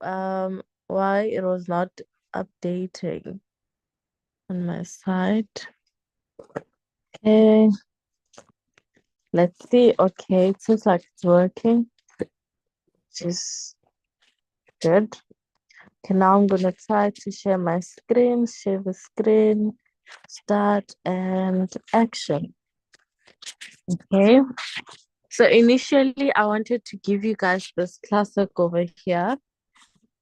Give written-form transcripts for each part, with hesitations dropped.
why it was not updating on my side. Okay, let's see. Okay, it seems like it's working, which is good. Okay, now I'm gonna try to share my screen, share the screen, start and action. Okay, so initially I wanted to give you guys this classic over here,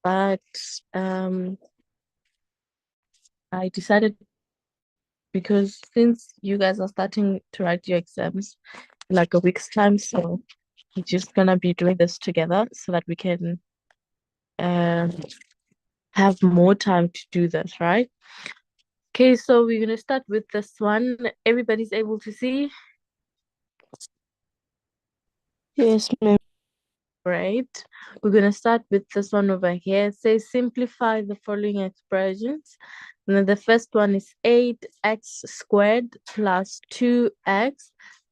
but um I decided because since you guys are starting to write your exams in like a week's time, so we're just gonna be doing this together so that we can um have more time to do this, right? Okay, so we're gonna start with this one. Everybody's able to see. Yes, ma'am. Right. We're going to start with this one over here. It says simplify the following expressions. And then the first one is 8x squared plus 2x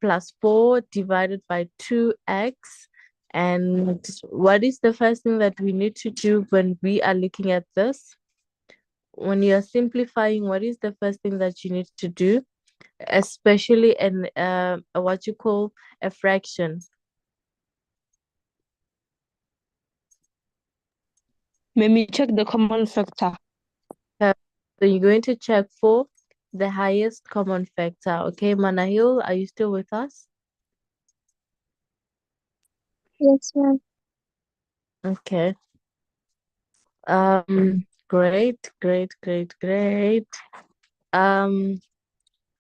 plus 4 divided by 2x. And what is the first thing that we need to do when we are looking at this? When you're simplifying, what is the first thing that you need to do? Especially in what you call a fraction. Let me check the common factor. Uh, So you're going to check for the highest common factor. Okay, Manahil, are you still with us? Yes, ma'am. Okay. Great, great, great, great. Um,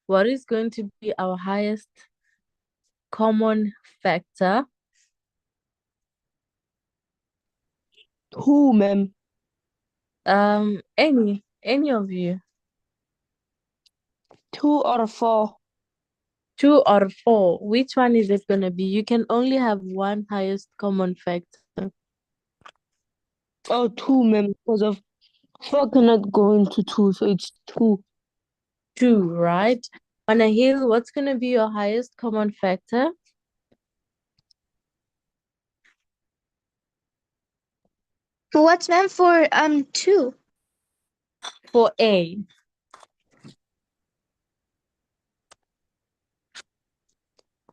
what is going to be our highest common factor? Who, ma'am? Any of you, 2 or 4. 2 or 4. Which one is it gonna be? You can only have one highest common factor. Oh, 2, ma'am. Because of 4 cannot go into 2, so it's 2. 2, right? Manahil, what's gonna be your highest common factor? For what's meant for two? For A.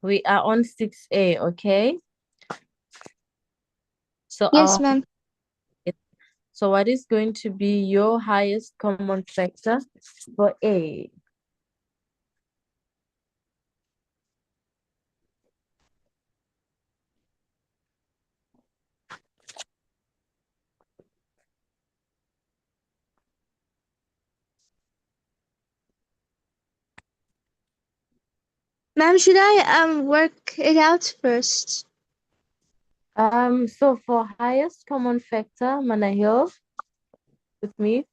We are on 6A, okay? So Yes, ma'am. so what is going to be your highest common factor for A? Ma'am, should I work it out first? So for highest common factor, Manahil, with me,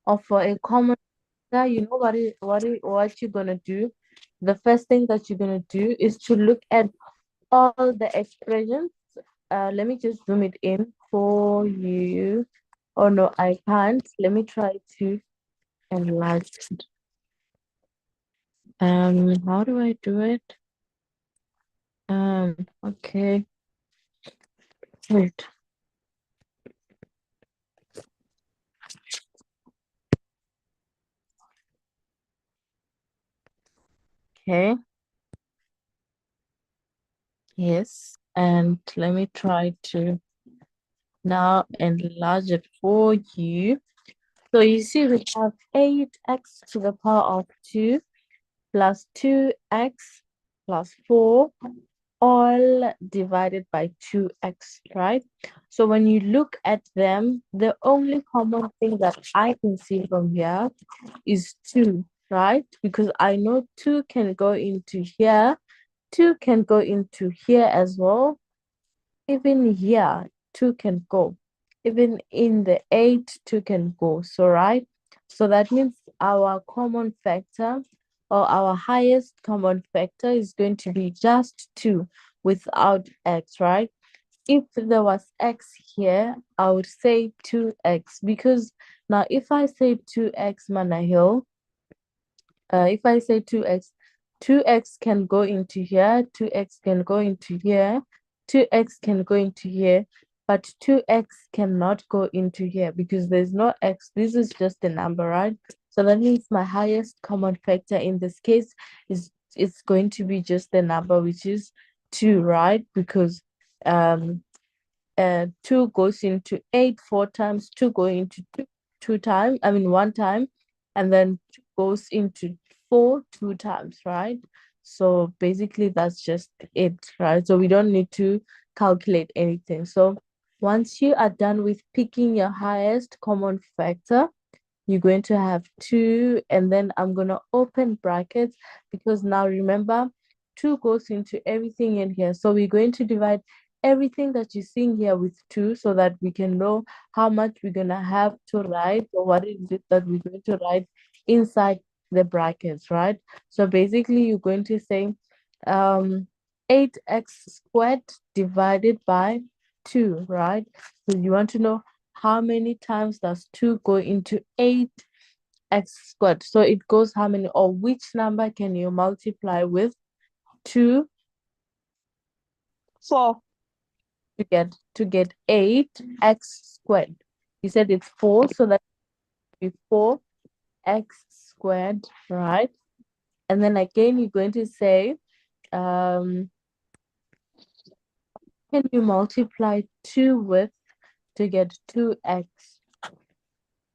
or for a common factor, you know what you're gonna do? The first thing that you're gonna do is to look at all the expressions. Let me just zoom it in for you. Oh no, I can't. Let me try to enlarge it. How do I do it? Okay. Wait. Okay. Yes. And let me try to now enlarge it for you. So you see we have 8x to the power of 2 plus 2x plus 4 all divided by 2x, right? So when you look at them, the only common thing that I can see from here is 2, right? Because I know 2 can go into here, 2 can go into here as well. Even here, 2 can go. Even in the 8, 2 can go. So, right? So that means our common factor or our highest common factor is going to be just 2 without x, right? If there was x here, I would say 2x because now if I say 2x Manahil, if I say 2x, 2x can go into here, 2x can go into here, 2x can go into here, but 2x cannot go into here because there's no x. This is just a number, right? So that means my highest common factor in this case is it's going to be just the number, which is 2, right? Because 2 goes into 8 4 times, 2 go into 2 times, I mean 1 time, and then 2 goes into 4 2 times, right? So basically that's just it, right? So we don't need to calculate anything. So once you are done with picking your highest common factor, you're going to have 2, and then I'm going to open brackets because now remember 2 goes into everything in here. So we're going to divide everything that you're seeing here with 2 so that we can know how much we're going to have to write, or what is it that we're going to write inside the brackets, right? So basically you're going to say 8x squared divided by 2, right? So you want to know how many times does 2 go into 8x squared? So it goes how many, or which number can you multiply with 2 4. to get 8x squared? You said it's 4, so that would be 4x squared, right? And then again, you're going to say, can you multiply 2 with to get 2x?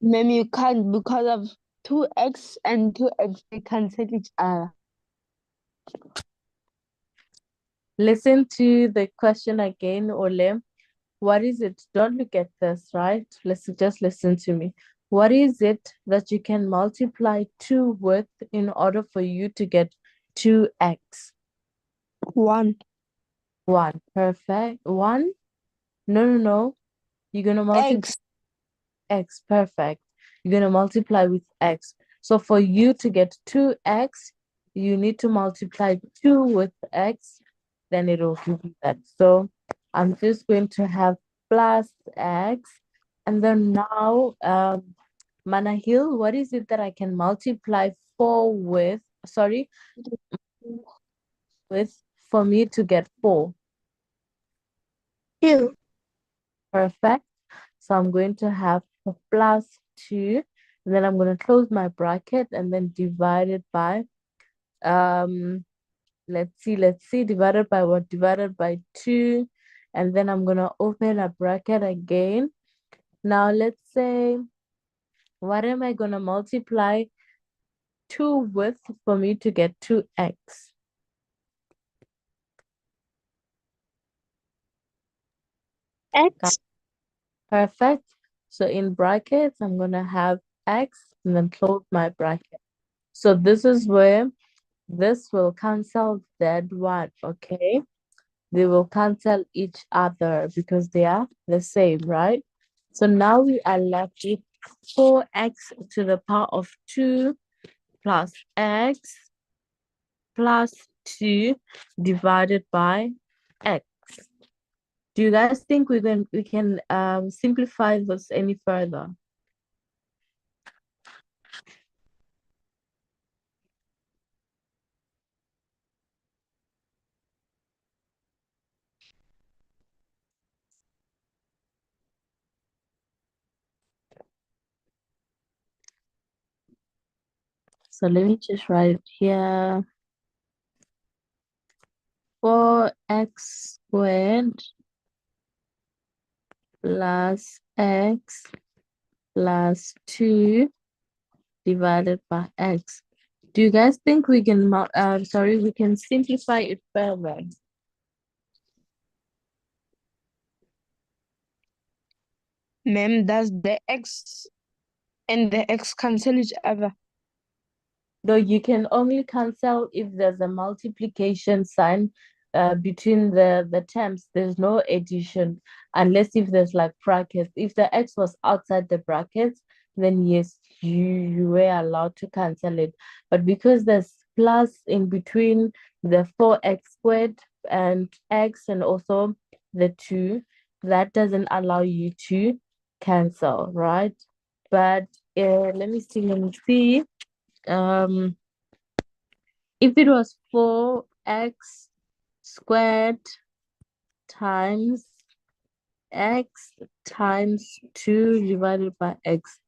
Ma'am, you can't because of 2x and 2x, they cancel each other. Listen to the question again, Ole. What is it? Don't look at this, right? Just listen to me. What is it that you can multiply 2 with in order for you to get 2x? 1. 1. Perfect. 1? No, no, no. You're going to multiply X. x. Perfect. You're going to multiply with x. So for you to get 2x, you need to multiply 2 with x, then it will give you that. So I'm just going to have plus x. And then now, Manahil, what is it that I can multiply 4 with? Sorry, with for me to get 4. 2. Perfect. So I'm going to have a plus 2. And then I'm going to close my bracket and then divide it by, let's see, divided by what? Divided by 2. And then I'm going to open a bracket again. Now let's say, what am I going to multiply 2 with for me to get 2x? X. Perfect. So in brackets, I'm going to have x and then close my bracket. So this is where this will cancel that one, okay? They will cancel each other because they are the same, right? So now we are left with 4x to the power of 2 plus x plus 2 divided by x. Do you guys think we can simplify this any further? So let me just write it here. 4x squared plus x plus 2 divided by x. Do you guys think we can we can simplify it further? Ma'am, does the X and the X cancel each other? No, you can only cancel if there's a multiplication sign between the terms. There's no addition unless if there's like brackets. If the x was outside the brackets, then yes, you were allowed to cancel it. But because there's plus in between the 4x squared and x and also the 2, that doesn't allow you to cancel, right? But let me see. Um, if it was 4x squared times x times 2 divided by x.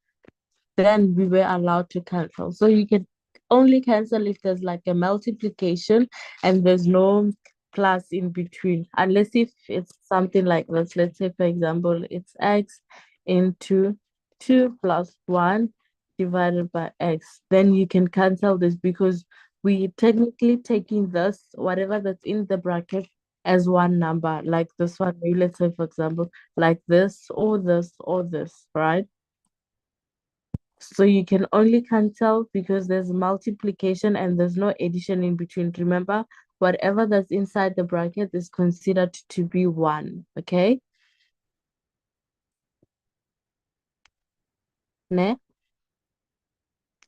Then we were allowed to cancel. So you can only cancel if there's like a multiplication and there's no plus in between. Unless if it's something like this. Let's say, for example, it's x into 2 plus 1 divided by x. Then you can cancel this because we technically taking this, whatever that's in the bracket, as one number. Like this one, maybe let's say, for example, like this or this or this, right? So you can only cancel because there's multiplication and there's no addition in between. Remember, whatever that's inside the bracket is considered to be 1, okay? Ne?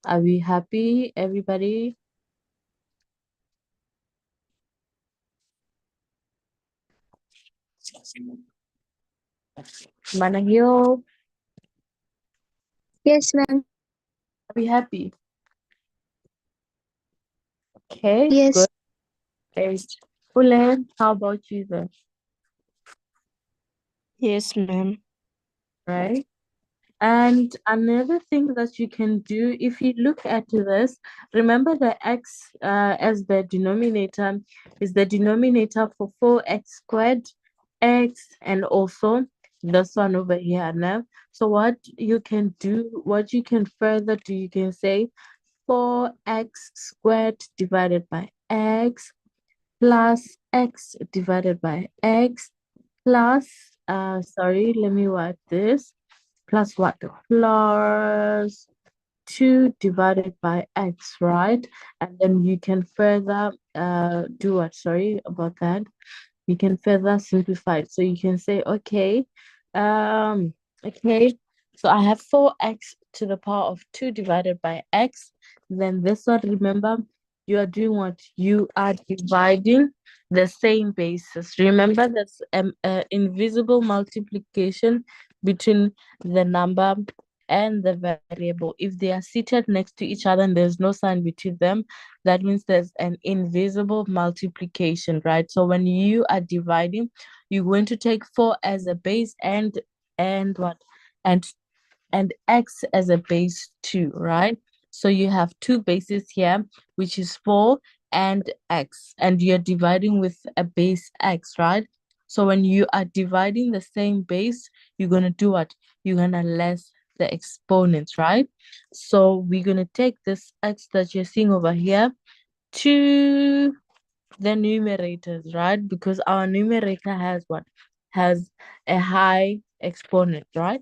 Are we happy, everybody? Manahil, Yes, ma'am. are we happy? Okay, Yes. good. Great. Ulen, how about you then? Yes, ma'am. Right? And another thing that you can do, if you look at this, remember the x as the denominator is the denominator for 4x squared, x, and also this one over here now. So what you can do, what you can further do, you can say 4x squared divided by x plus x divided by x plus, sorry, let me write this, plus what? Plus 2 divided by x, right? And then you can further do what? Sorry about that. You can further simplify it. So you can say, okay, um, okay, so I have 4x to the power of 2 divided by x. Then this one, remember, you are doing what? You are dividing the same basis. Remember, that's invisible multiplication between the number and the variable. If they are seated next to each other and there's no sign between them, that means there's an invisible multiplication, right? So when you are dividing, you're going to take 4 as a base and what? And x as a base 2, right? So you have two bases here, which is 4 and x, and you're dividing with a base x, right? So when you are dividing the same base, you're going to do what? You're going to less the exponents, right? So we're going to take this x that you're seeing over here to the numerators, right? Because our numerator has what? Has a high exponent, right?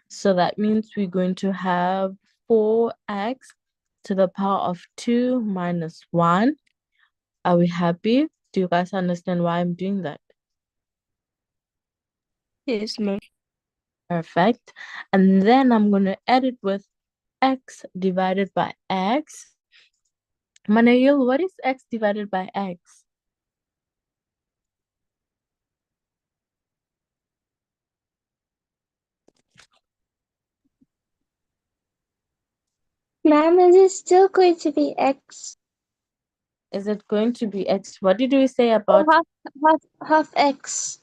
So that means we're going to have 4x to the power of 2 minus 1. Are we happy? Do you guys understand why I'm doing that? Yes, ma'am. Perfect. And then I'm going to add it with x divided by x. Manayil, what is x divided by x? Ma'am, is it still going to be X? Is it going to be x? What did we say Oh, about half X.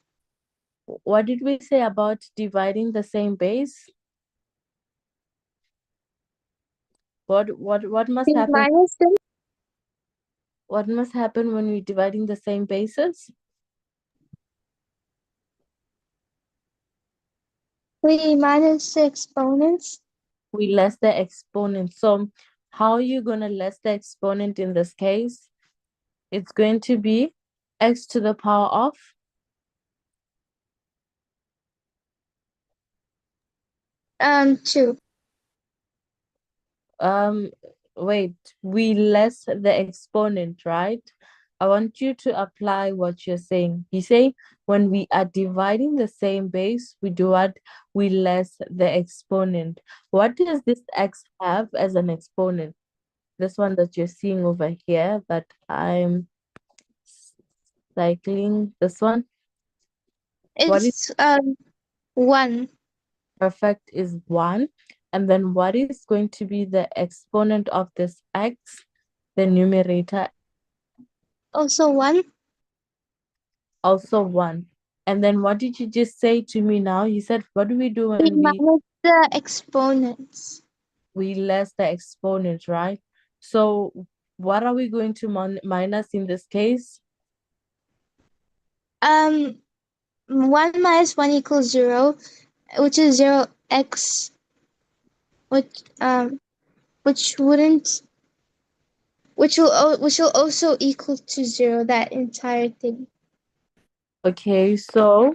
what did we say about dividing the same base? What must B happen? minus them. What must happen when we're dividing the same bases? We minus the exponents. We less the exponent. So how are you gonna less the exponent in this case? It's going to be x to the power of 2. um wait, we less the exponent, right? I want you to apply what you're saying. You say when we are dividing the same base, we do what? We less the exponent. What does this x have as an exponent? This one that you're seeing over here that I'm cycling, this one. What is It's 1. perfect is 1. And then what is going to be the exponent of this x? The numerator Also 1. also 1. And then what did you just say to me now? You said, what do we do We when minus the exponents. we less the exponent, right? So what are we going to minus in this case? 1 minus 1 equals 0, which is 0x, which which wouldn't which will also equal to 0, that entire thing. Okay, so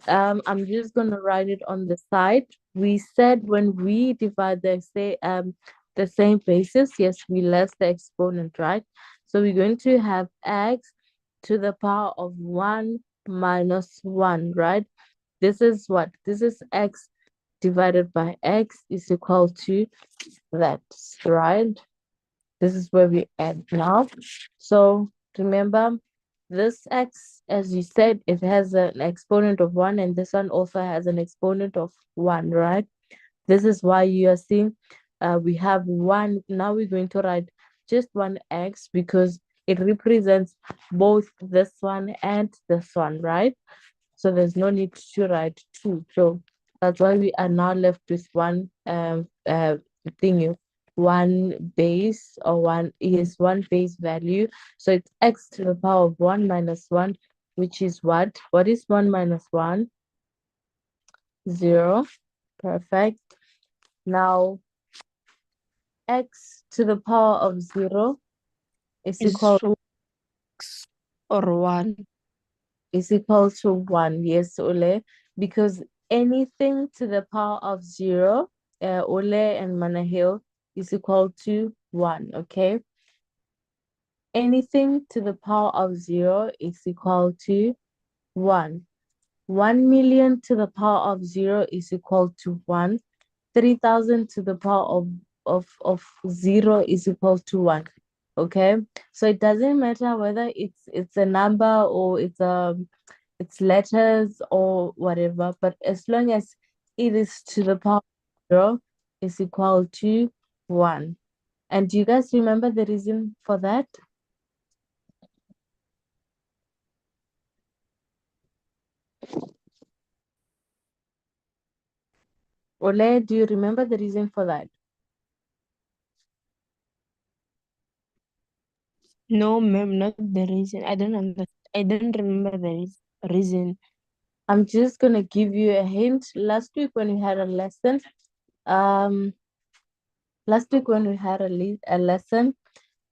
I'm just gonna write it on the side. We said when we divide the same basis, yes, we less the exponent, right? So we're going to have x to the power of 1 minus 1, right? This is what? This is x divided by x is equal to that, right? This is where we add now. So remember, this x, as you said, it has an exponent of 1, and this one also has an exponent of 1, right? This is why you are seeing we have 1. Now we're going to write just one x because it represents both this one and this one, right? So there's no need to write 2. So that's why we are now left with one thing, one base, or one base value. So it's x to the power of 1 minus 1, which is what? What is 1 minus 1? 0. Perfect. Now x to the power of 0 is Is equal x or 1. to 1. Yes, Ole, because anything to the power of 0, Ole and Manahil, is equal to 1, okay? Anything to the power of 0 is equal to 1. 1 million to the power of 0 is equal to 1. 3,000 to the power of 0 is equal to 1. Okay? So it doesn't matter whether it's a number or it's letters or whatever, but as long as it is to the power of 0 is equal to 1. And do you guys remember the reason for that? Ole, do you remember the reason for that? No, ma'am, not the reason. I don't understand. I don't remember the reason. I'm just gonna give you a hint. Um, last week when we had a lesson,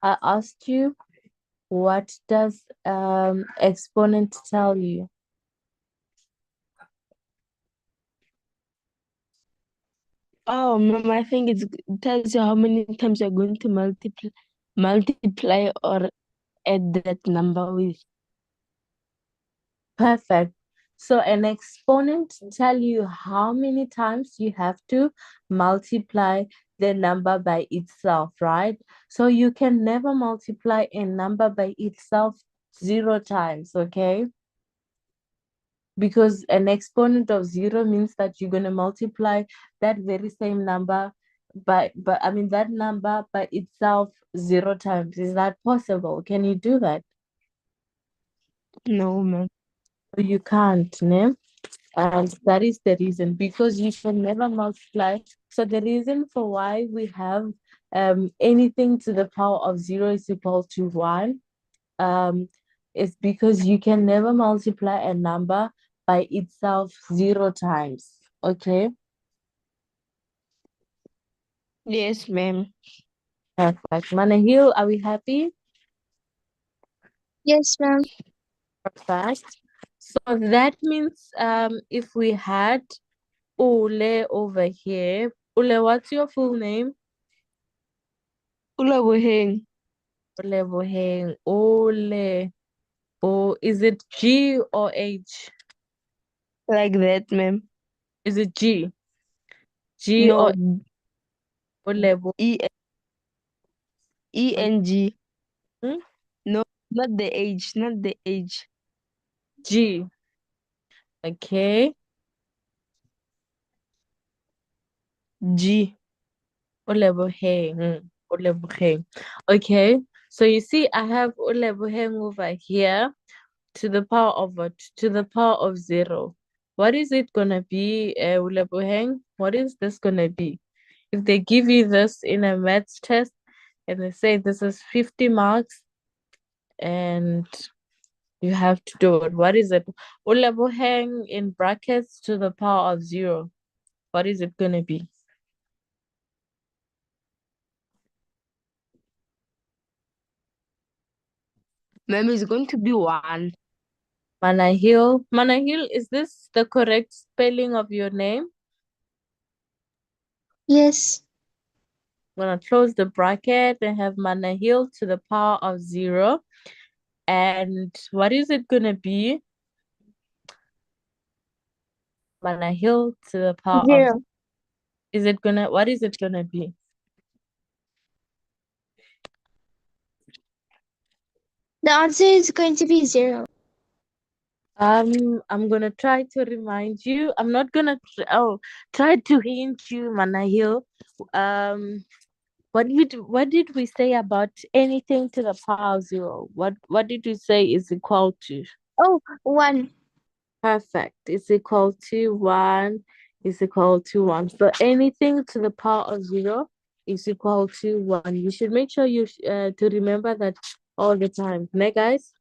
I asked you, what does exponent tell you? Oh, ma'am, I think it tells you how many times you're going to multiply or add that number with. Perfect. So an exponent tell you how many times you have to multiply the number by itself, right? So you can never multiply a number by itself 0 times, okay? Because an exponent of 0 means that you're going to multiply that very same number but I mean that number by itself 0 times. Is that possible? Can you do that? No, ma'am. You can't, ne? And that is the reason, because you can never multiply. So the reason for why we have anything to the power of 0 is equal to 1 um, is because you can never multiply a number by itself 0 times. Okay, Yes, ma'am. perfect. Manahil, are we happy? Yes, ma'am. Perfect. So that means if we had Ole over here, Ole, what's your full name? Ulabuheng. Ole Boheng. Ole. Oh, is it G or H? Like that, ma'am. Is it G? G No, or Ole ENG. Boheng? No, not the age, not the age. G. Okay. G. Oleboheng. Oleboheng. Okay. So you see, I have Oleboheng over here. to the power of what? To the power of 0. What is it gonna be, Uleboheng? What is this gonna be? If they give you this in a maths test and they say this is 50 marks and you have to do it, what is it? Uleboheng in brackets to the power of 0. What is it gonna be? Ma'am, it's going to be 1. Manahil. Manahil, is this the correct spelling of your name? Yes. I'm gonna close the bracket and have Manahil to the power of 0. And what is it gonna be? Manahil to the power of 0. what is it gonna be? The answer is going to be 0. I'm gonna try to remind you. I'm not gonna try to hint you, Manahil. What did we say about anything to the power of 0? What did we say is equal to? Oh, 1. Perfect. It's equal to 1 is equal to 1. So anything to the power of 0 is equal to 1. You should make sure you to remember that all the time. Né, guys?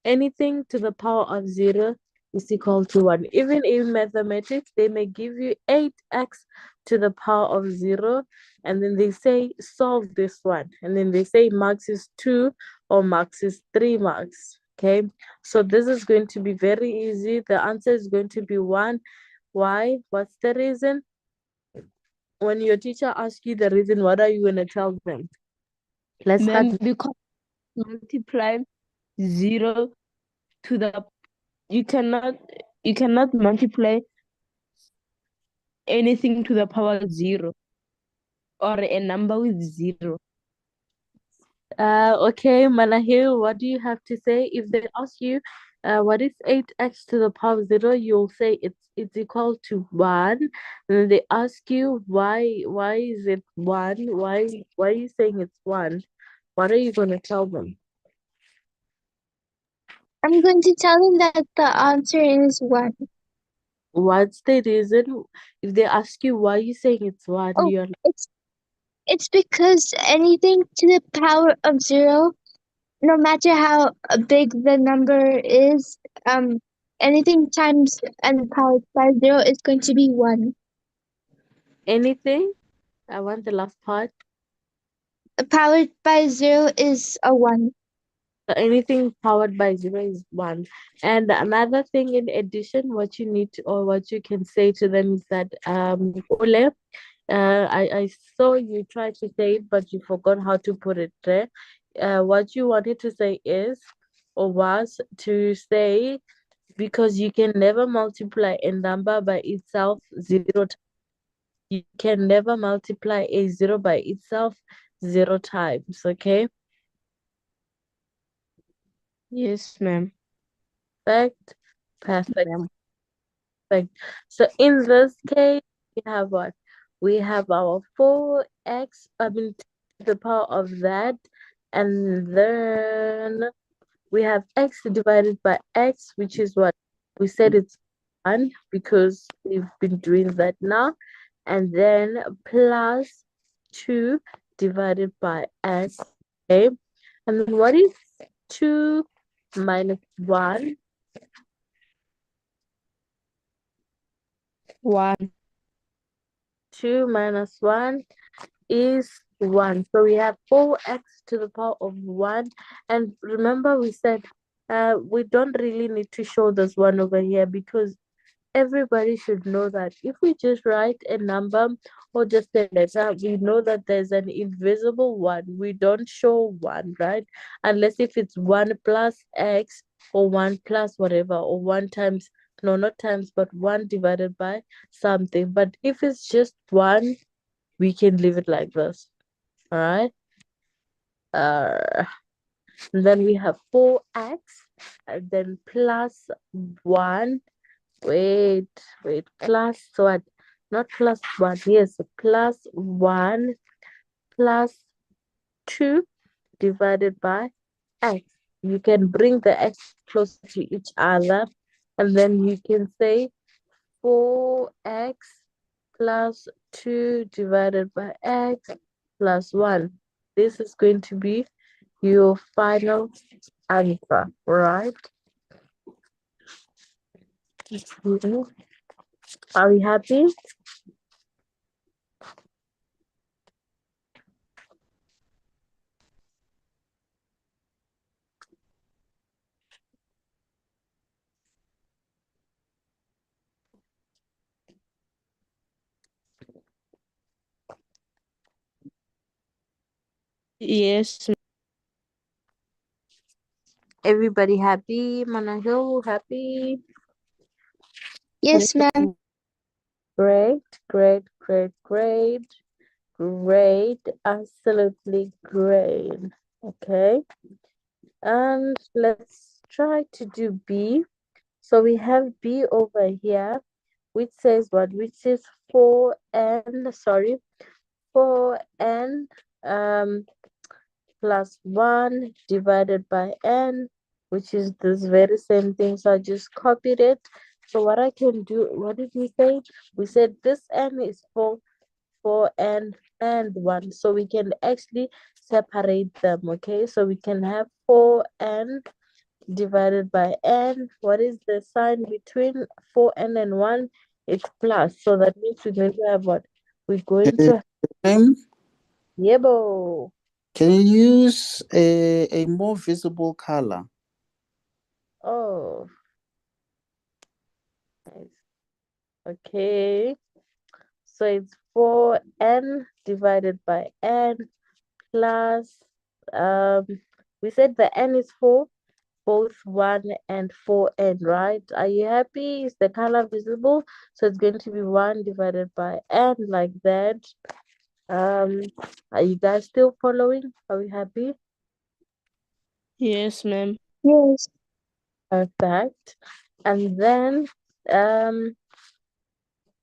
Anything to the power of 0 is equal to 1. Even in mathematics, they may give you 8x to the power of 0, and then they say, solve this one. And then they say, marks is 2 or marks is 3 marks. Okay, so this is going to be very easy. The answer is going to be 1. Why? What's the reason? When your teacher asks you the reason, what are you going to tell them? Let's start. Ma'am, because multiply 0 to the you cannot multiply anything to the power of 0 or a number with 0. Okay, Manahil, what do you have to say? If they ask you, what is 8x to the power of 0, you'll say it's equal to 1. And then they ask you why is it 1? Why are you saying it's 1? What are you gonna tell them? I'm going to tell them that the answer is 1. What's the reason? If they ask you why you saying it's 1, Oh, you're it's because anything to the power of 0, no matter how big the number is, anything times and powered by 0 is going to be 1. anything. I want the last part. Powered by 0 is a 1. So anything powered by 0 is 1. And another thing in addition, what you need to, or what you can say to them is that, Ole, I saw you try to say it, but you forgot how to put it there. What you wanted to say is, or was to say, because you can never multiply a number by itself 0 times. You can never multiply a 0 by itself 0 times, okay? Yes, ma'am. Perfect. Perfect. Ma'am. Perfect. So in this case, we have what? We have our 4x, I mean, to the power of that, and then we have x divided by x, which is what? We said it's 1 because we've been doing that now, and then plus 2 divided by x, okay? And then what is 2 minus 1? 1. 2 minus 1 is 1. So we have 4x to the power of 1. And remember we said we don't really need to show this 1 over here because everybody should know that if we just write a number or just a letter, we know that there's an invisible 1. We don't show 1, right? Unless if it's 1 plus x or 1 plus whatever or 1 times, no, not times, but 1 divided by something. But if it's just 1, we can leave it like this. All right. Uh, then we have 4x and then plus 1. Wait, plus what? Not plus 1. Yes, plus 1 plus 2 divided by x. you can bring the x closer to each other, and then you can say 4x plus 2 divided by x plus 1. This is going to be your final answer, right? Are we happy? Yes. Everybody happy? Manahil happy? Yes, ma'am. Great, great, great, great, great, absolutely great. Okay, and let's try to do B. So we have B over here, which says what? Which is 4n plus 1 divided by n, which is this very same thing. So I just copied it. So what I can do, what did we say? We said this n is 4n and 1. So we can actually separate them, okay? So we can have 4n divided by n. What is the sign between 4n and 1? It's plus. So that means we're going to have what? We're going to, Um, yebo. can you use a more visible color? Oh, nice. Okay. So it's 4n divided by n plus, um, we said the n is 4, both 1 and 4n, right? Are you happy? Is the color visible? So it's going to be 1 divided by n like that. Um, are you guys still following? Are we happy? Yes, ma'am. Yes. Perfect. And then,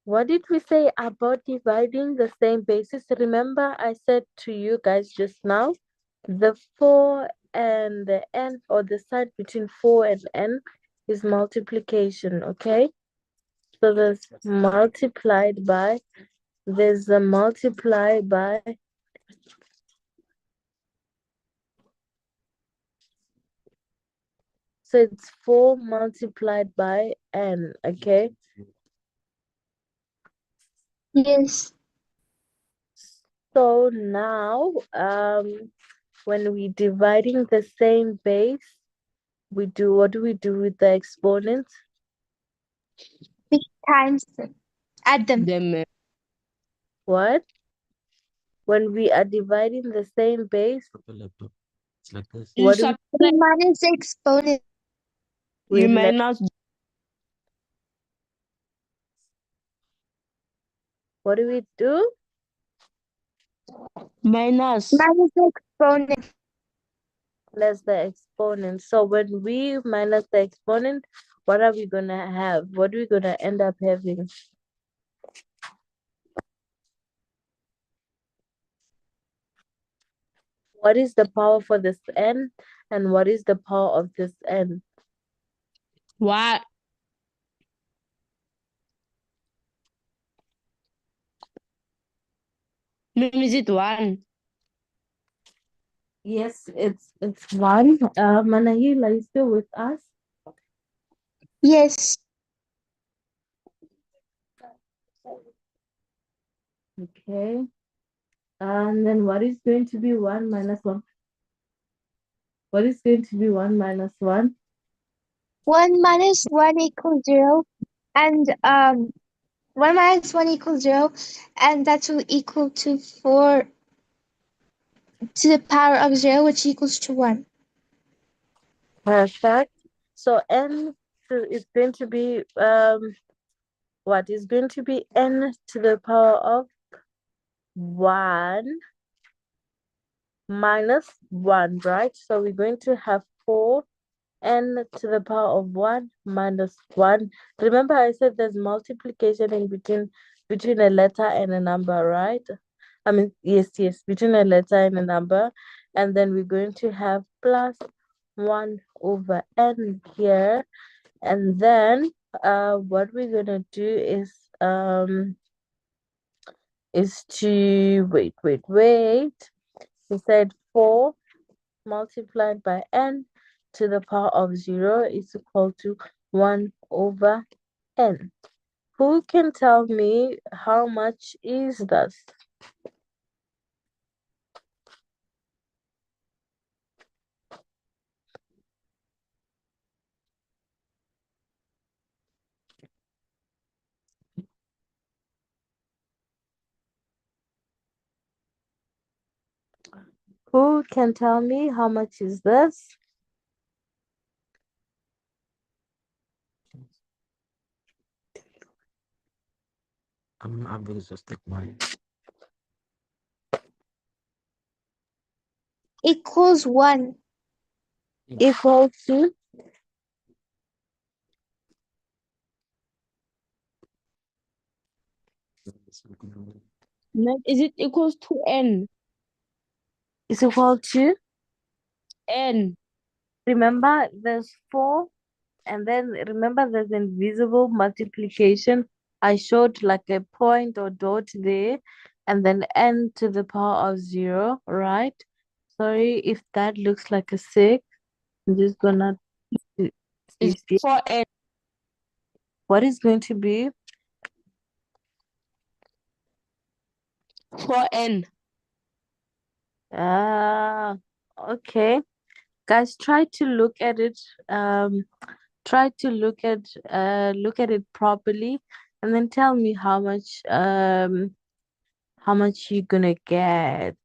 what did we say about dividing the same basis? Remember, I said to you guys just now, the 4 and the n, or the sign between 4 and n, is multiplication, okay? So there's a multiply by, so it's 4 multiplied by n, okay? Yes. So now, when we dividing the same base, what do we do with the exponents? We times them. Add them. Them, ma'am. What? When we are dividing the same base, You what do subtract, We minus the exponent. we you let, minus, what do we do? minus. Minus the exponent. Less the exponent. So when we minus the exponent, what are we gonna have? What are we gonna end up having? What is the power for this n, and what is the power of this n? What? Ma'am, is it 1? Yes, it's 1. Manahil, are you still with us? Yes. Okay. And then what is going to be 1 minus 1? What is going to be 1 minus 1? 1 minus 1 equals 0. And 1 minus 1 equals 0. And that will equal to 4 to the power of 0, which equals to 1. Perfect. So n is going to be what is going to be n to the power of 1 minus 1, right? So we're going to have 4n to the power of 1 minus 1. Remember I said there's multiplication in between a letter and a number, right? I mean, yes, between a letter and a number. And then we're going to have plus 1 over n here. And then what we're gonna do is to wait. We said 4 multiplied by n to the power of 0 is equal to 1 over n. Who can tell me how much is this? Who can tell me how much is this? I'm gonna just take mine. Equals 1. Equal to Is it equals to n? is equal to, N. remember there's 4, and then remember there's invisible multiplication. I showed like a point or dot there, and then n to the power of 0, right? Sorry if that looks like a 6. I'm just gonna It's see 4n. what is going to be. 4n. Ah, okay. Guys, try to look at it. Try to look at it properly, and then tell me how much you're gonna get.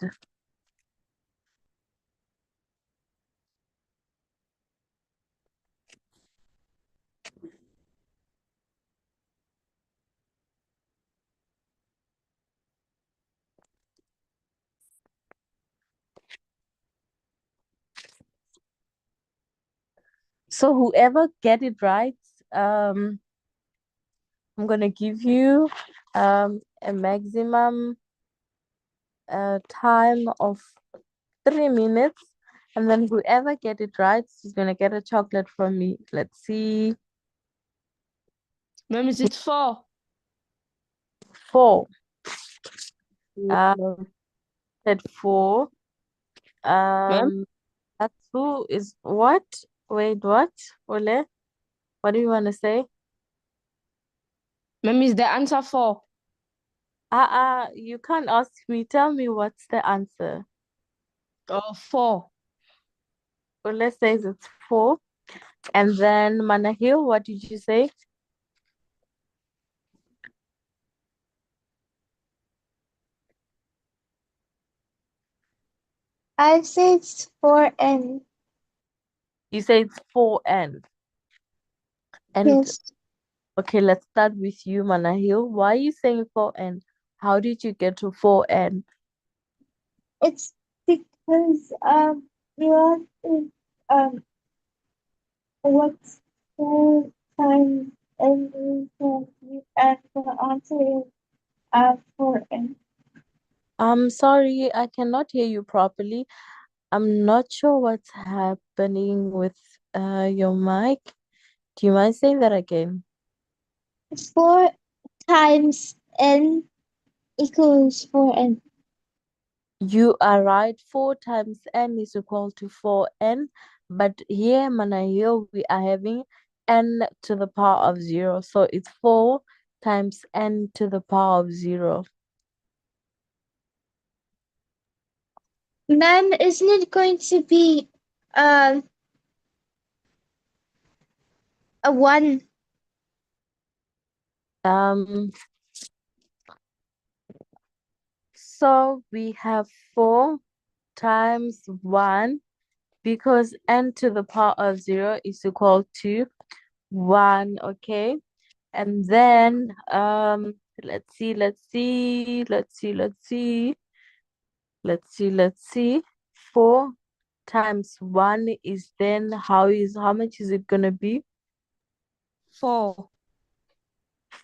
So whoever get it right, I'm gonna give you a maximum time of 3 minutes, and then whoever get it right is gonna get a chocolate from me. Let's see. Ma'am, is it 4? 4. Yeah. Said 4. Ma'am, That's who is what? Wait, what? Ole? What do you want to say? ma'am, is the answer 4? You can't ask me. Tell me what's the answer. Oh, 4. Ole says it's 4. And then Manahil, what did you say? I say it's 4n. You say it's 4n. And Yes. okay, let's start with you, Manahil. Why are you saying 4n? How did you get to 4n? It's because you asked if what's 4 times n and the answer is 4n. I'm sorry, I cannot hear you properly. I'm not sure what's happening with your mic. Do you mind saying that again? 4 times n equals 4n. You are right. 4 times n is equal to 4n. But here, Manahil, we are having n to the power of 0. So it's 4 times n to the power of 0. Ma'am, isn't it going to be a 1? Um, so we have 4 times 1, because n to the power of 0 is equal to 1, okay? And then let's see. 4 times 1 is then how much is it gonna be? 4.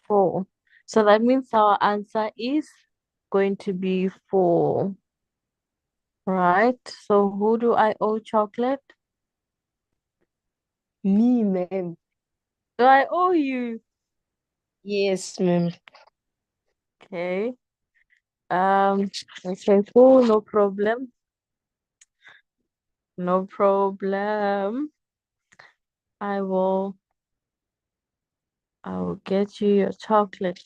4. So that means our answer is going to be 4. Right? So who do I owe chocolate? Me, ma'am. Do I owe you? Yes, ma'am. Okay. Okay, cool, no problem. No problem. I will get you your chocolate.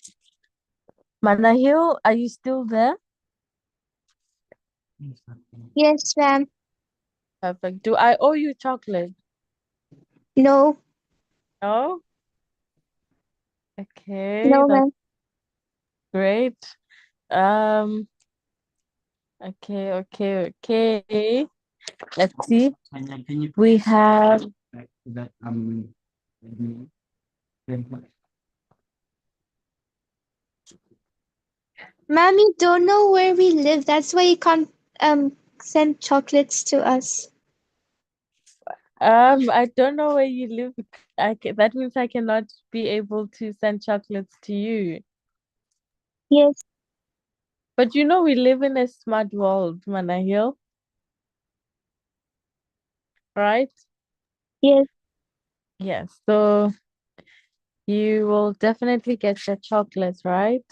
Manahil, are you still there? Yes, ma'am. Perfect. Do I owe you chocolate? No, No? Okay, no, that's ma'am. great. Um, okay. Let's see. Can you We have that Ma'am, you don't know where we live. That's why you can't send chocolates to us. I don't know where you live. That means I cannot be able to send chocolates to you. Yes, But you know we live in a smart world, Manahil, right? yes, Yes. So you will definitely get the chocolates, right?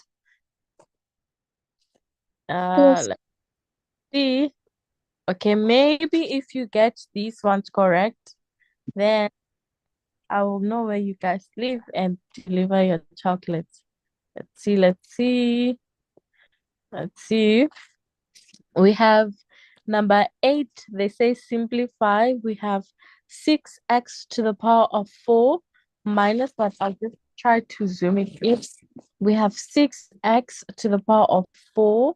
yes. Let's see. Okay, maybe if you get these ones correct, then I will know where you guys live and deliver your chocolates. Let's see. We have number 8. They say simplify. We have 6x to the power of 4 minus, but I'll just try to zoom it in. We have 6x to the power of 4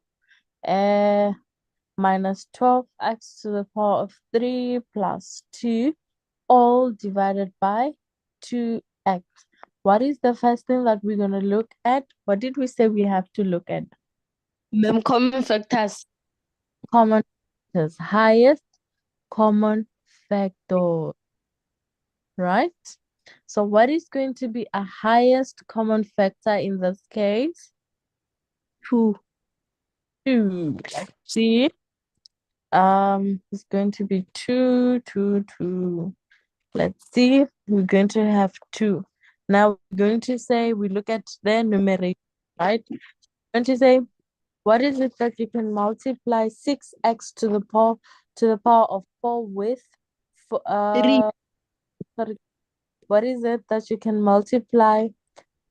uh, minus 12x to the power of 3 plus 2, all divided by 2x. What is the first thing that we're going to look at? What did we say we have to look at? Ma'am, common factors. Common factors. Highest common factor, right? So what is going to be a highest common factor in this case? 2. 2. Let's see. It's going to be 2, 2, 2. Let's see. We're going to have 2. Now we're going to say we look at the numerator, right? We're going to say what is it that you can multiply 6x to the power of 4 with? 3. Sorry, what is it that you can multiply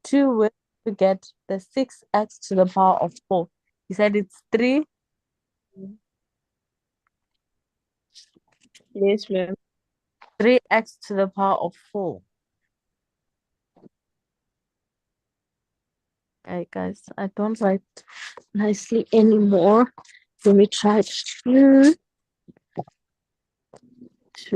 2 with to get the 6x to the power of 4? You said it's 3. Yes, ma'am. 3x to the power of 4. Okay, guys, I don't write nicely anymore. Let me try to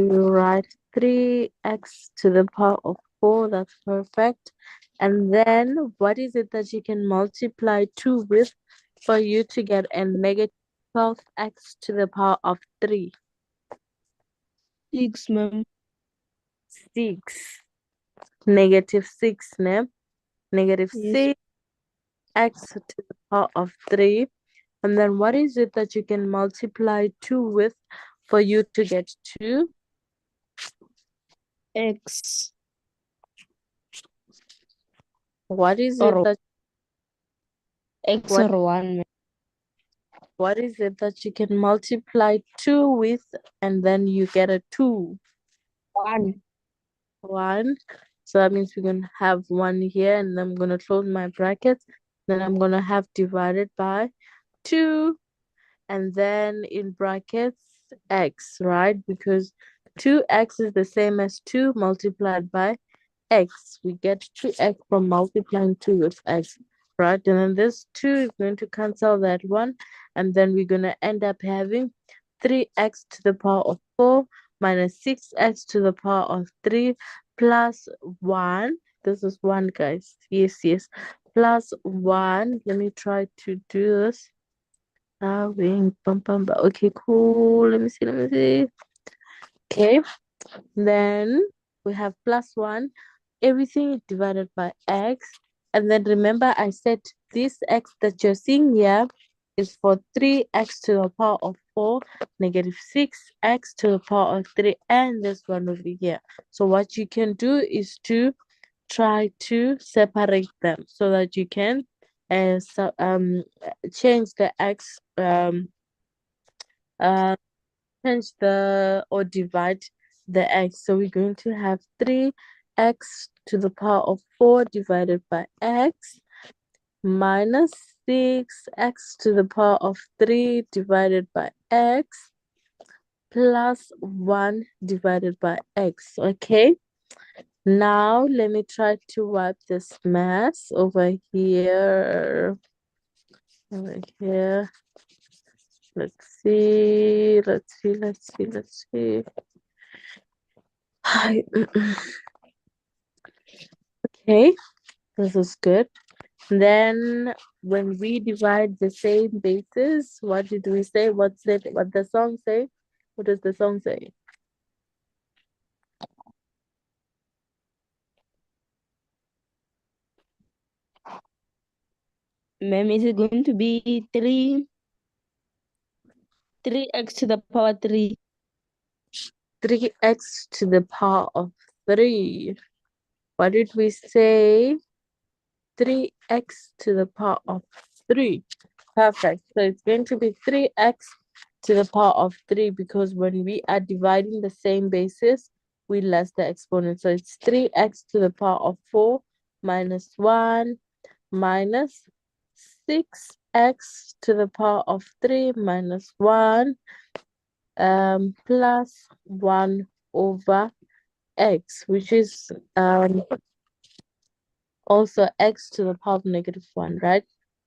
write 3x to the power of 4. That's perfect. And then what is it that you can multiply 2 with for you to get a negative 12x to the power of 3? 6, ma'am. 6. Negative 6, ne? Negative Yes. 6x to the power of 3. And then what is it that you can multiply 2 with for you to get 2? X. What is it Or that X what or 1, ma'am. what is it that you can multiply 2 with and then you get a 2? 1. 1. So that means we're gonna have 1 here and I'm gonna close my brackets. Then I'm gonna have divided by 2 and then in brackets x, right? Because 2x is the same as 2 multiplied by x. We get 2x from multiplying 2 with x, right? And then this 2 is going to cancel that one. And then we're going to end up having 3x to the power of 4 minus 6x to the power of 3 plus 1. This is 1, guys. Yes. Plus 1. Let me try to do this. Okay, cool. Let me see. Okay. Then we have plus 1. Everything is divided by x. And then remember I said this x that you're seeing here is for 3x to the power of 4, negative 6x to the power of 3, and this one over here. So what you can do is to try to separate them so that you can change the x uh change the or divide the x. So we're going to have 3x to the power of 4 divided by x minus 6x to the power of 3 divided by x plus 1 divided by x. Okay, now let me try to wipe this mess over here. Over here. Let's see. Let's see. Hi. Okay, this is good. Then when we divide the same bases, what did we say? What's it? What the song say? What does the song say? Ma'am, is it going to be 3x to the power 3? 3x to the power of 3. What did we say? 3x to the power of 3. Perfect. So it's going to be 3x to the power of 3 because when we are dividing the same basis, we less the exponent. So it's 3x to the power of 4 minus 1 minus 6x to the power of 3 minus 1 plus 1 over x, which is also x to the power of negative 1, right?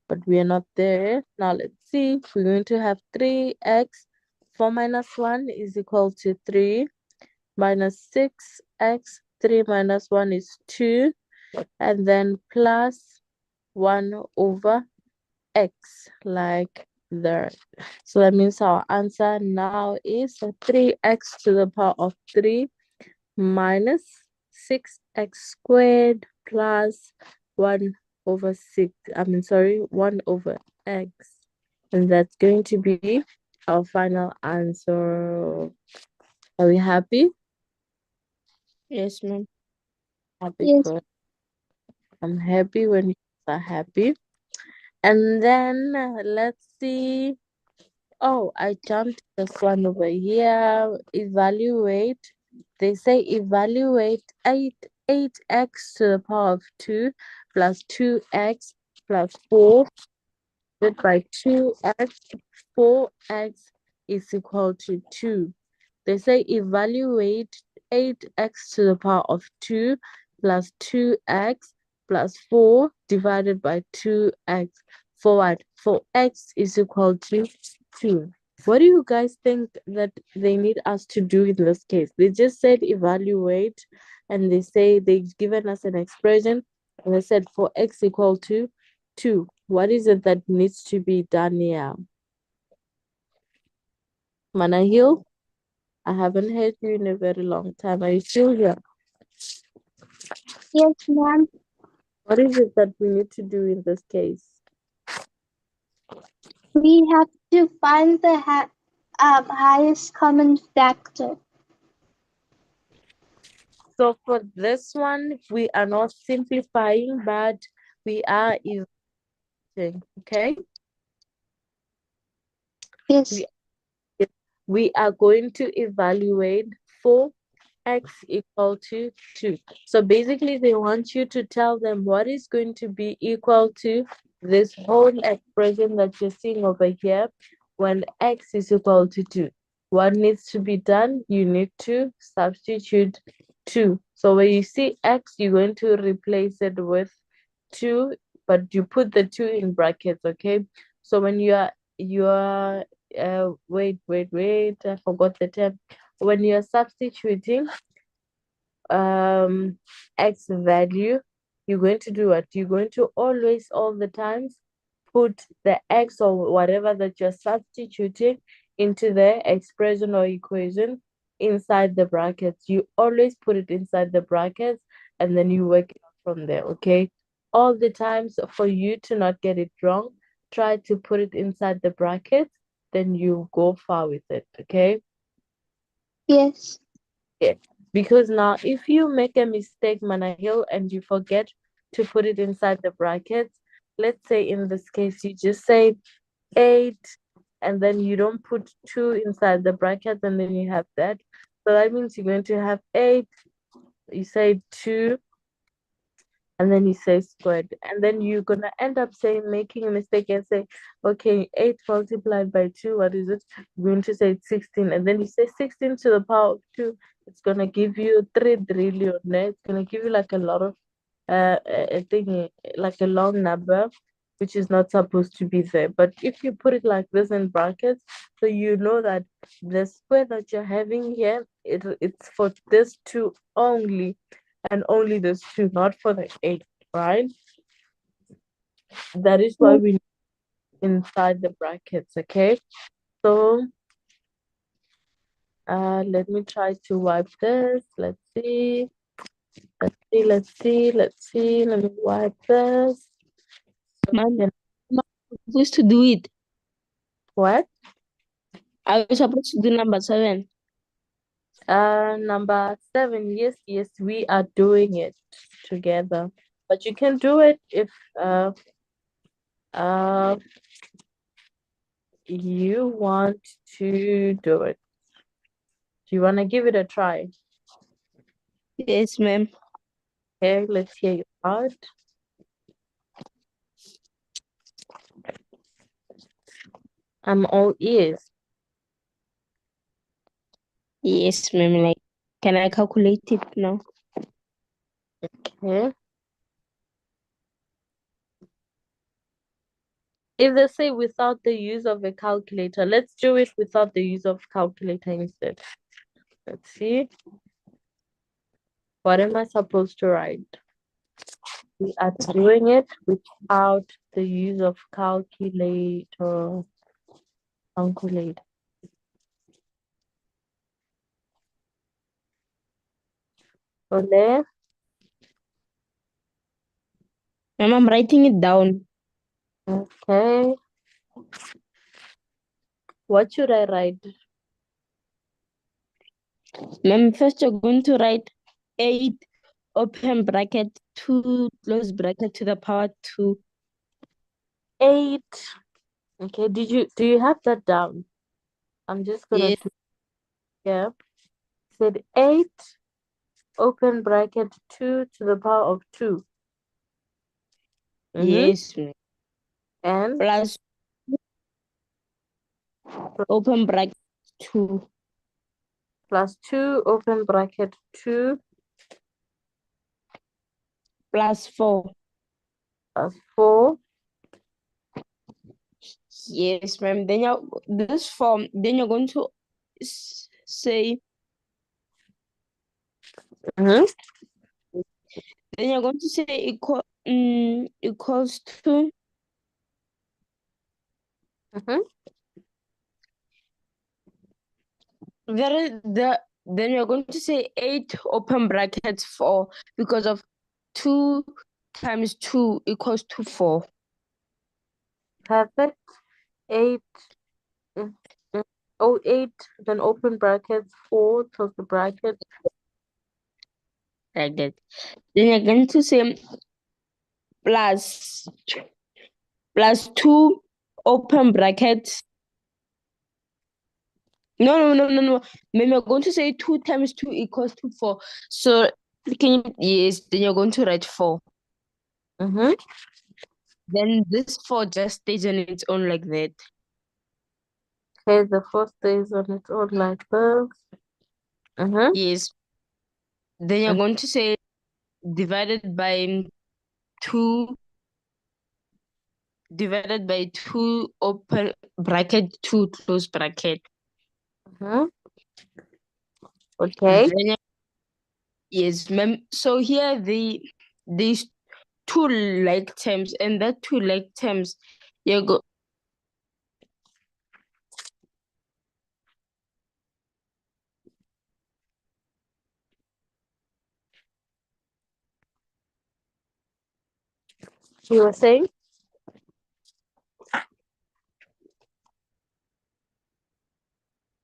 But we are not there. Now let's see. We're going to have 3x. 4 minus 1 is equal to 3 minus 6x. 3 minus 1 is 2. And then plus 1 over x, like that. So that means our answer now is 3x to the power of 3 minus 6x squared plus 1 over 6. 1 over x. And that's going to be our final answer. Are we happy? Yes, ma'am. Happy, Yes. good. I'm happy when you are happy. And then let's see. Oh, I jumped this one over here. Evaluate. They say evaluate 8x to the power of 2 plus 2x plus 4 divided by 2x. 4x is equal to 2. They say evaluate 8x to the power of 2 plus 2x plus 4 divided by 2x. For what? For x is equal to 2. What do you guys think that they need us to do in this case? They just said evaluate and they say they've given us an expression and they said for x equal to 2. What is it that needs to be done here? Manahil? I haven't heard you in a very long time. Are you still here? Yes, ma'am. What is it that we need to do in this case? We have to find the highest common factor. So for this one, we are not simplifying, but we are evaluating, okay? Yes. We are going to evaluate 4x equal to 2. So basically, they want you to tell them what is going to be equal to this whole expression that you're seeing over here when x is equal to 2. What needs to be done? You need to substitute 2. So when you see x, you're going to replace it with 2, but you put the 2 in brackets, okay? So when you are wait, I forgot the term. When you're substituting x value, you're going to do what? You're going to always, all the times, put the x or whatever that you're substituting into the expression or equation inside the brackets. You always put it inside the brackets and then you work it out from there, okay? All the times for you to not get it wrong, try to put it inside the bracket, then you go far with it, okay? Yes. Yeah. Because now if you make a mistake, Manahil, and you forget to put it inside the brackets, let's say in this case you just say 8 and then you don't put 2 inside the bracket and then you have that. So that means you're going to have 8, you say 2, and then you say squared, and then you're gonna end up saying making a mistake and say, okay, 8 multiplied by 2, what is it? You're going to say it's 16, and then you say 16 to the power of 2. It's gonna give you 3 trillion. It's gonna give you like a lot of a thing, like a long number, which is not supposed to be there. But if you put it like this in brackets, so you know that the square that you're having here, it's for this 2 only, and only this 2, not for the 8, right? That is why we inside the brackets, okay? So let me try to wipe this. Let's see. Let's see. Let me wipe this. Mom, Then I'm supposed to do it. what? I was supposed to do number 7. Number 7. Yes, we are doing it together. But you can do it if uh you want to do it. Do you want to give it a try? Yes, ma'am. Okay, let's hear you out. I'm all ears. Yes, ma'am. Like, can I calculate it now? Okay. If they say without the use of a calculator, let's do it without the use of calculator instead. Let's see. What am I supposed to write? We are doing it without the use of calculator. Calculate. Ole, Ma'am, I'm writing it down. okay. What should I write? Ma'am, first you're going to write 8 open bracket 2 close bracket to the power 2. 8. Okay, do you have that down? I'm just gonna Yes, do, yeah. Said 8 open bracket 2 to the power of 2. yes, ma'am. And Plus open bracket 2 plus 2 open bracket 2 plus 4. plus 4. Yes, ma'am. Then you're this form. Then you're going to say. Mm-hmm. Then you're going to say equals to Mm-hmm. then you're going to say 8 open brackets 4 because of 2 times 2 equals to 4. Perfect. 8. mm, mm, Oh, 8, then open brackets 4 close the bracket. Like that. Then you're going to say plus 2 open brackets. No. Then you're going to say 2 times 2 equals to 4. So yes, then you're going to write 4. Mm-hmm. Then this 4 just stays on its own like that. Okay, the first is on its own like this. Mm-hmm. Yes. Then you're going to say divided by 2 open bracket 2 close bracket. Mm-hmm. Okay. Then yes, ma'am. So here these 2 like terms and that 2 like terms you go You were saying?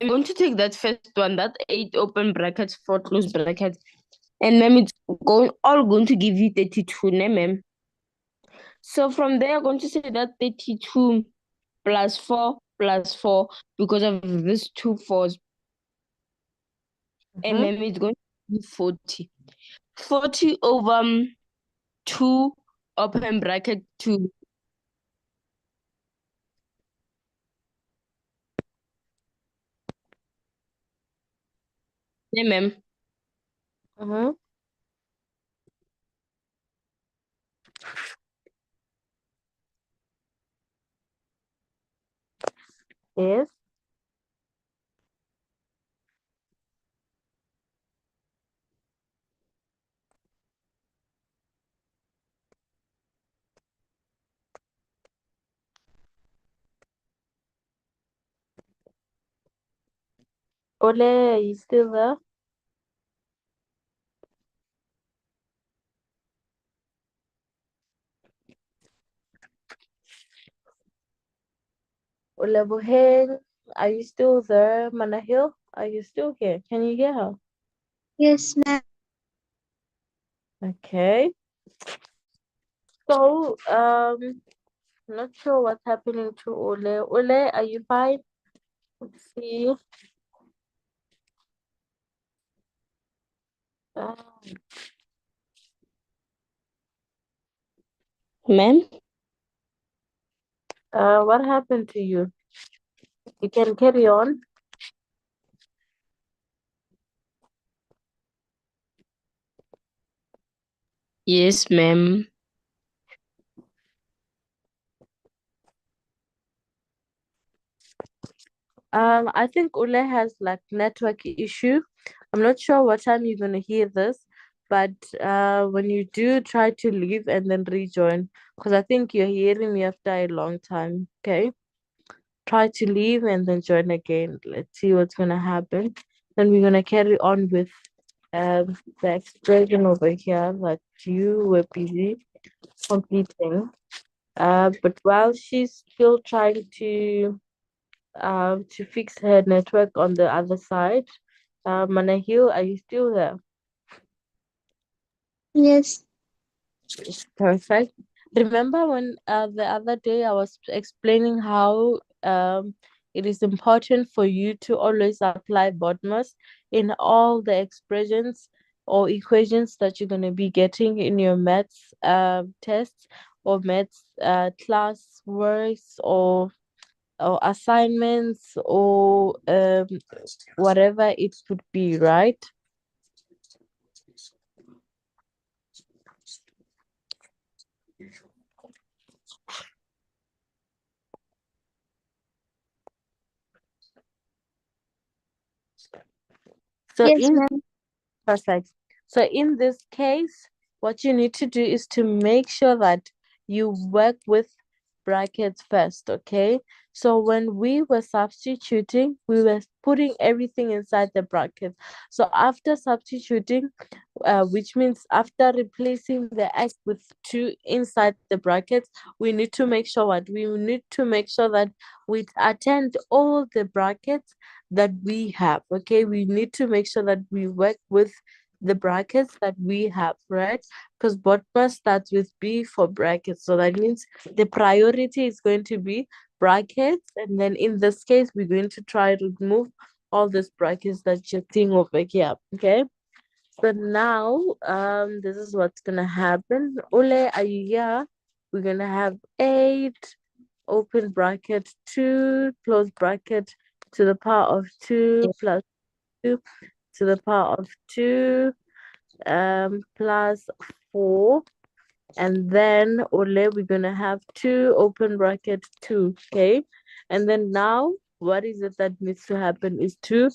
I'm going to take that first one, that 8 open brackets, 4 close brackets, and ma'am, it's all going to give you 32, ne, ma'am? So from there, I'm going to say that 32 plus 4 plus 4 because of these two fours, and Mhm. ma'am, it's going to be 40. 40 over 2 open bracket 2. Ne, ma'am? Mhm. Yes. Ole, are you still there? Ole Boheng, are you still there? Manahil, are you still here? Can you hear her? Yes, ma'am. Okay. So, not sure what's happening to Ole. Ole, are you fine? Let's see. Uh, Ma'am? what happened to you? You can carry on. Yes, ma'am. I think Ule has like network issue. I'm not sure what time you're gonna hear this, but when you do, try to leave and then rejoin, because I think you're hearing me after a long time. Okay, try to leave and then join again. Let's see what's gonna happen. Then we're gonna carry on with the expression over here that you were busy completing. But while she's still trying to fix her network on the other side. Manahil, are you still there? Yes. Perfect. Remember when the other day I was explaining how it is important for you to always apply BODMAS in all the expressions or equations that you're going to be getting in your maths tests or maths class works or assignments or whatever it could be, right? So Yes, in ma'am. Perfect. So in this case, what you need to do is to make sure that you work with brackets first, okay? So when we were substituting, we were putting everything inside the bracket. So after substituting, which means after replacing the x with 2 inside the brackets, we need to make sure what we need to make sure that we attend all the brackets that we have. Okay, we need to make sure that we work with the brackets that we have, right? Because bottom starts with B for brackets, so that means the priority is going to be brackets, and then in this case, we're going to try to remove all these brackets that you're seeing over here. Okay. So now, this is what's gonna happen. Ole, are you here? We're gonna have 8 open bracket 2 close bracket to the power of 2 plus 2 to the power of 2 plus 4, and then Ole, we're gonna have 2 open bracket 2, okay? And then now what is it that needs to happen is to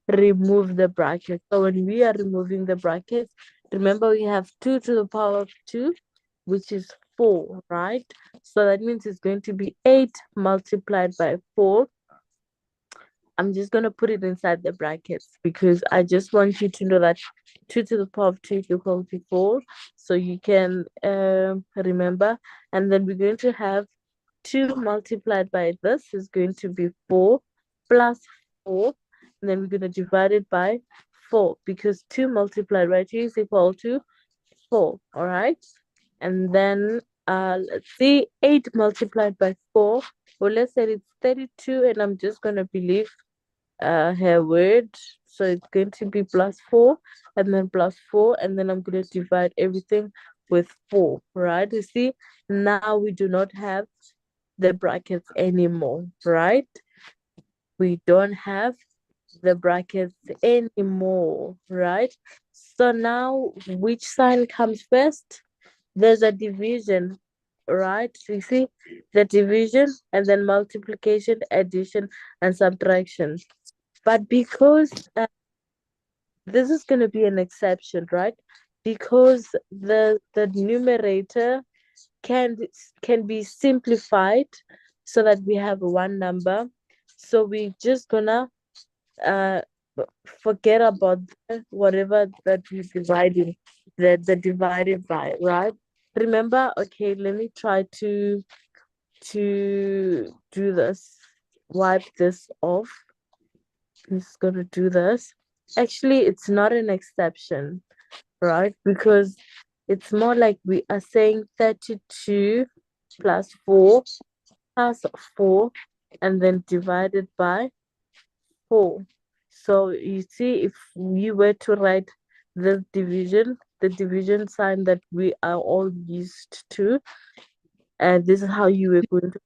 remove the bracket. So when we are removing the brackets, remember we have 2 to the power of 2, which is 4, right? So that means it's going to be 8 multiplied by 4. I'm just going to put it inside the brackets because I just want you to know that 2 to the power of 2 is equal to 4. So you can remember. And then we're going to have 2 multiplied by this is going to be 4 plus 4. and then we're going to divide it by 4 because 2 multiplied by 2 is equal to 4. All right. And then let's see, 8 multiplied by 4. Well, let's say it's 32, and I'm just going to believe her word. So it's going to be plus 4 and then plus 4, and then I'm going to divide everything with 4, right? You see, now we do not have the brackets anymore, right? We don't have the brackets anymore, right? So now which sign comes first? There's a division, right? You see the division and then multiplication, addition, and subtraction. But because this is going to be an exception, right? Because the numerator can can be simplified so that we have one number. So we just gonna uh forget about whatever that we dividing the divided by, right? Remember, okay, let me try to do this. Wipe this off. I'm just gonna do this. Actually, it's not an exception, right? Because it's more like we are saying 32 plus 4 plus 4 and then divided by 4. So you see, if we were to write the division sign that we are all used to, and this is how you were going to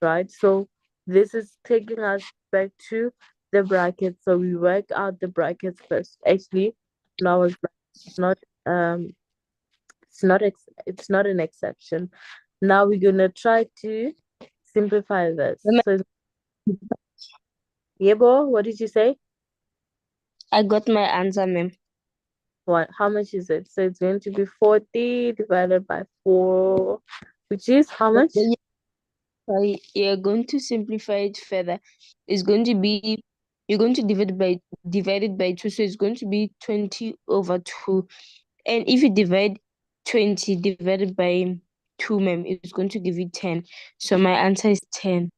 write. So this is taking us back to the brackets. So we work out the brackets first. Actually, now it's not um it's not an exception. Now we're gonna try to simplify this. So Yebo, what did you say? I got my answer, ma'am. What? How much is it? So it's going to be 40 divided by 4, which is how much? You're going to simplify it further. It's going to be, you're going to divide it by 2, so it's going to be 20 over 2. And if you divide 20 divided by 2, ma'am, it's going to give you 10. So my answer is 10.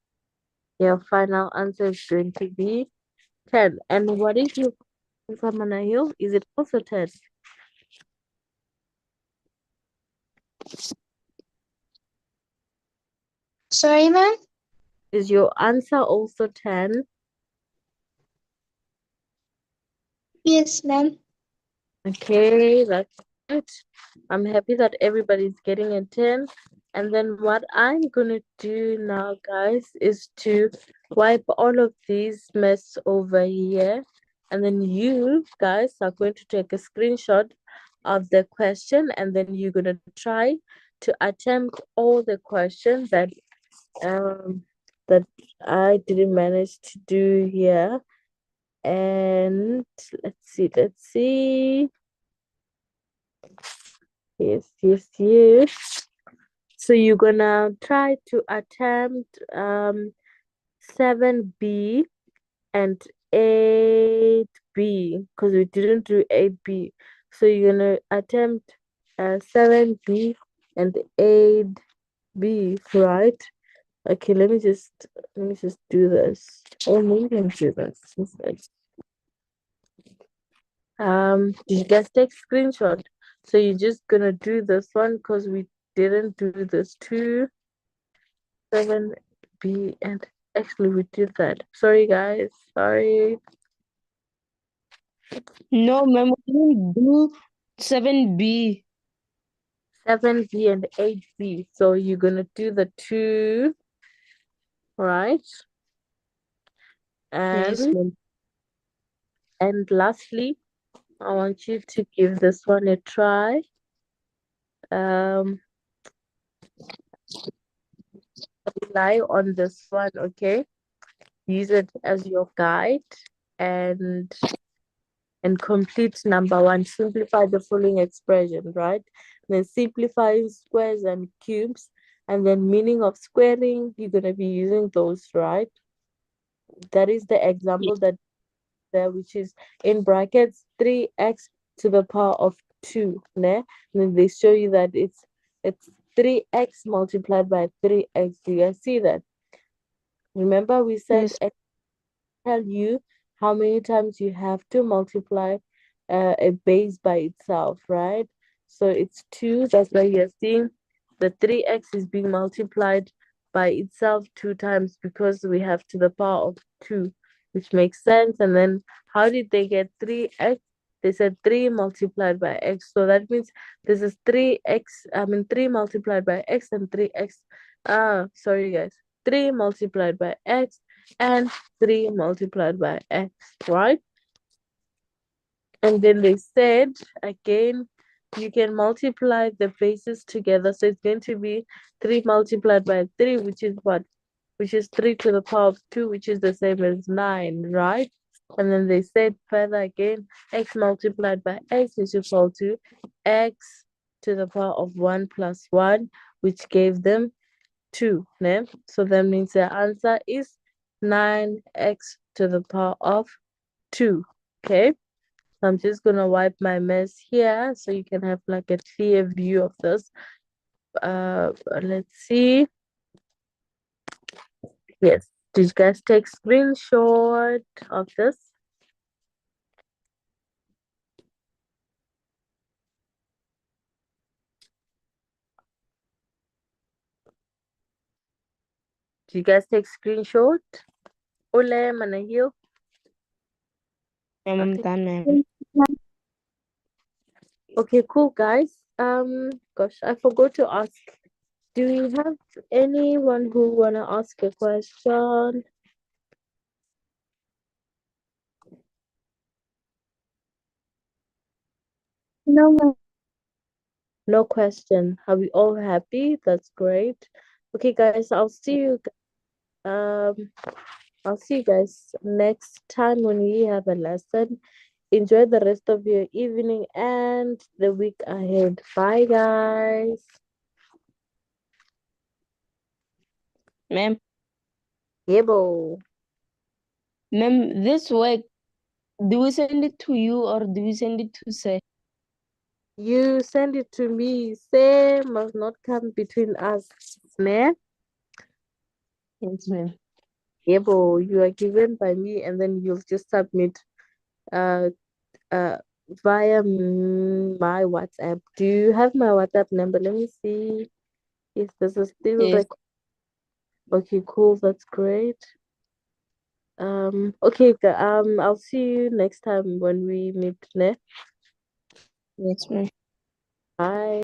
Your final answer is going to be 10. And what is your answer, Manahil? Is it also 10? Sorry, ma'am? Is your answer also 10? Yes, ma'am. Okay, that's good. I'm happy that everybody's getting a 10. And then what I'm gonna do now, guys, is to wipe all of these mess over here. And then you guys are going to take a screenshot of the question, and then you're gonna try to attempt all the questions that I didn't manage to do here. And let's see. Yes. So you're gonna try to attempt 7B and 8B because we didn't do 8B. So you're gonna attempt 7B and 8B, right? Okay, let me just do this. Oh, maybe I can do this instead. Did you guys take screenshot? So you're just gonna do this one because we didn't do this too. 7B, and actually we did that. Sorry guys, sorry. No, ma'am, we didn't do 7B. 7B and 8B. So you're gonna do the 2, right? Yes, And ma'am. lastly, I want you to give this one a try. Um, rely on this one, okay? Use it as your guide and complete number 1. Simplify the following expression, right? Then simplifying squares and cubes, and then meaning of squaring, you're gonna be using those, right? That is the example that there, which is in brackets 3x to the power of 2, ne? And then they show you that it's 3x multiplied by 3x. Do you guys see that? Remember we said Yes. x tell you how many times you have to multiply a base by itself, right? So it's 2. That's why you're seeing the 3x is being multiplied by itself 2 times because we have to the power of 2, which makes sense. And then how did they get 3x? They said 3 multiplied by x. So that means this is 3x, 3 multiplied by x and 3x. Sorry guys. 3 multiplied by x and 3 multiplied by x, right? And then they said again, you can multiply the bases together. So it's going to be 3 multiplied by 3, which is what? Which is 3 to the power of 2, which is the same as 9, right? And then they said further again, x multiplied by x is equal to x to the power of 1 plus 1, which gave them 2. Ne? So that means the answer is 9x to the power of 2. Okay. I'm just gonna wipe my mess here so you can have like a clear view of this. Let's see. Yes. Did you guys take screenshot of this? Did you guys take screenshot? Ole, Manahil. I'm Okay. done, ma'am. Okay, cool guys. Gosh, I forgot to ask. Do you have anyone who wanna ask a question? No, No question. Are we all happy? That's great. Okay, guys, um I'll see you guys next time when we have a lesson. Enjoy the rest of your evening and the week ahead. Bye, guys. Ma'am, Yebo. ma'am, this work, do we send it to you or do we send it to say? You send it to me. Say must not come between us. Ne? Yes, ma'am. Yebo, you are given by me and then you'll just submit uh uh via my WhatsApp. Do you have my WhatsApp number? Let me see if this is still Yes, okay, cool, that's great. Okay, I'll see you next time when we meet, ne? yes, ma'am. Bye.